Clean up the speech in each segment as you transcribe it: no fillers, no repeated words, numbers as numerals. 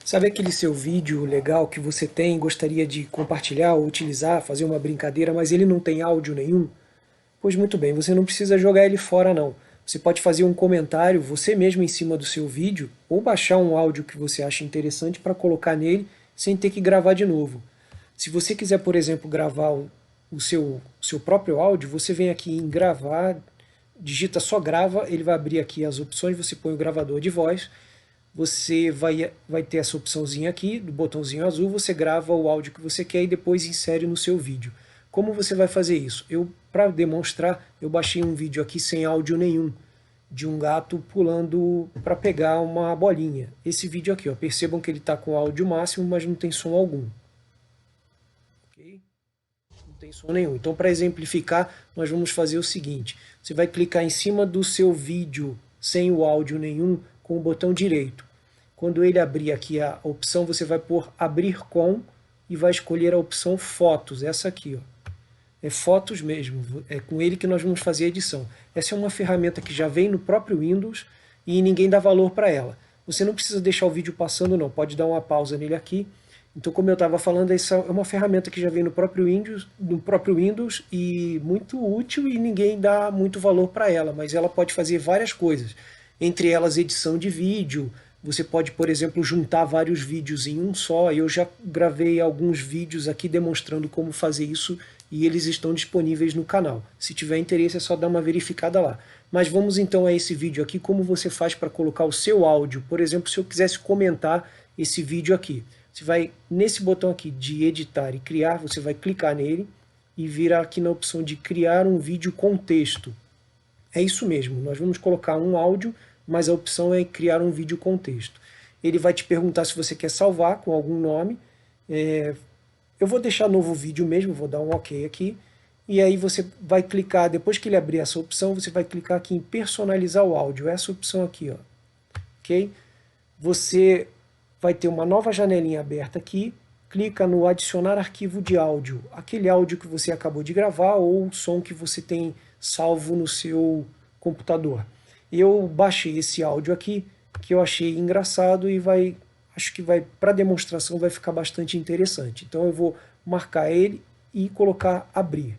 Sabe aquele seu vídeo legal que você tem, gostaria de compartilhar ou utilizar, fazer uma brincadeira, mas ele não tem áudio nenhum? Pois muito bem, você não precisa jogar ele fora não. Você pode fazer um comentário você mesmo em cima do seu vídeo ou baixar um áudio que você acha interessante para colocar nele sem ter que gravar de novo. Se você quiser, por exemplo, gravar o seu próprio áudio, você vem aqui em gravar, digita só grava, ele vai abrir aqui as opções, você põe o gravador de voz, você vai ter essa opçãozinha aqui, do botãozinho azul, você grava o áudio que você quer e depois insere no seu vídeo. Como você vai fazer isso? Para demonstrar, eu baixei um vídeo aqui sem áudio nenhum, de um gato pulando para pegar uma bolinha. Esse vídeo aqui, ó, percebam que ele está com áudio máximo, mas não tem som algum. Ok? Não tem som nenhum. Então, para exemplificar, nós vamos fazer o seguinte. Você vai clicar em cima do seu vídeo sem o áudio nenhum com o botão direito. Quando ele abrir aqui a opção, você vai pôr abrir com e vai escolher a opção fotos, essa aqui, ó. É fotos mesmo, é com ele que nós vamos fazer a edição. Essa é uma ferramenta que já vem no próprio Windows e ninguém dá valor para ela. Você não precisa deixar o vídeo passando não, pode dar uma pausa nele aqui. Então, como eu estava falando, essa é uma ferramenta que já vem no próprio Windows e muito útil e ninguém dá muito valor para ela, mas ela pode fazer várias coisas. Entre elas, edição de vídeo. Você pode, por exemplo, juntar vários vídeos em um só. Eu já gravei alguns vídeos aqui demonstrando como fazer isso e eles estão disponíveis no canal. Se tiver interesse é só dar uma verificada lá. Mas vamos então a esse vídeo aqui, como você faz para colocar o seu áudio. Por exemplo, se eu quisesse comentar esse vídeo aqui. Você vai nesse botão aqui de editar e criar, você vai clicar nele e virar aqui na opção de criar um vídeo com texto. É isso mesmo, nós vamos colocar um áudio, mas a opção é criar um vídeo com texto. Ele vai te perguntar se você quer salvar com algum nome. Eu vou deixar novo vídeo mesmo, vou dar um OK aqui. E aí você vai clicar, depois que ele abrir essa opção, você vai clicar aqui em personalizar o áudio, essa opção aqui, ó. Ok? Você vai ter uma nova janelinha aberta aqui, clica no adicionar arquivo de áudio, aquele áudio que você acabou de gravar ou o som que você tem salvo no seu computador. Eu baixei esse áudio aqui, que eu achei engraçado e acho que para demonstração vai ficar bastante interessante. Então eu vou marcar ele e colocar abrir.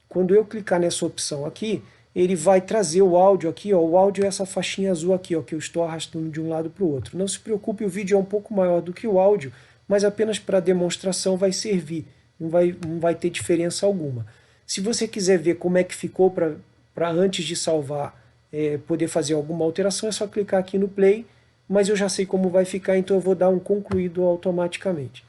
Quando eu clicar nessa opção aqui, ele vai trazer o áudio aqui, ó, o áudio é essa faixinha azul aqui, ó, que eu estou arrastando de um lado para o outro. Não se preocupe, o vídeo é um pouco maior do que o áudio, mas apenas para demonstração vai servir, não vai ter diferença alguma. Se você quiser ver como é que ficou para antes de salvar, poder fazer alguma alteração, é só clicar aqui no play, mas eu já sei como vai ficar, então eu vou dar um concluído automaticamente.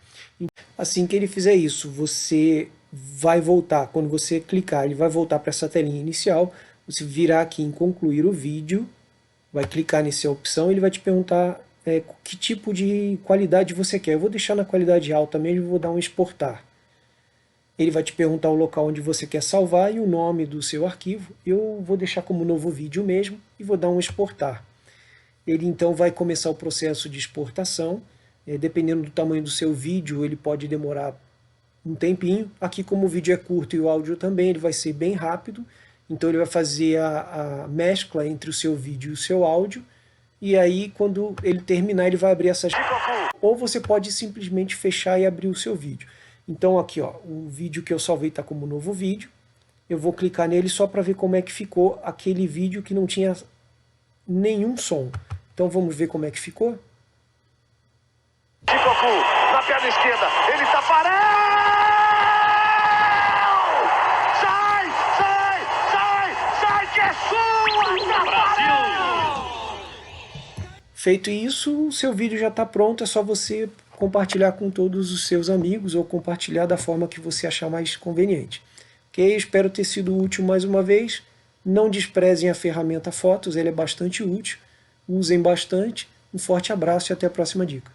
Assim que ele fizer isso, você vai voltar, quando você clicar, ele vai voltar para essa telinha inicial, você virar aqui em concluir o vídeo, vai clicar nessa opção, ele vai te perguntar que tipo de qualidade você quer. Eu vou deixar na qualidade alta mesmo, vou dar um exportar. Ele vai te perguntar o local onde você quer salvar e o nome do seu arquivo. Eu vou deixar como novo vídeo mesmo e vou dar um exportar. Ele então vai começar o processo de exportação. Dependendo do tamanho do seu vídeo, ele pode demorar um tempinho. Aqui, como o vídeo é curto e o áudio também, ele vai ser bem rápido. Então ele vai fazer a mescla entre o seu vídeo e o seu áudio. E aí, quando ele terminar, ele vai abrir essas... Ou você pode simplesmente fechar e abrir o seu vídeo. Então aqui, ó, o vídeo que eu salvei está como novo vídeo. Eu vou clicar nele só para ver como é que ficou aquele vídeo que não tinha nenhum som. Então vamos ver como é que ficou. Na perna esquerda, ele tá parado! Sai, que é sua! Brasil! Feito isso, o seu vídeo já está pronto, é só você compartilhar com todos os seus amigos ou compartilhar da forma que você achar mais conveniente. Ok? Espero ter sido útil mais uma vez. Não desprezem a ferramenta Fotos, ela é bastante útil. Usem bastante. Um forte abraço e até a próxima dica.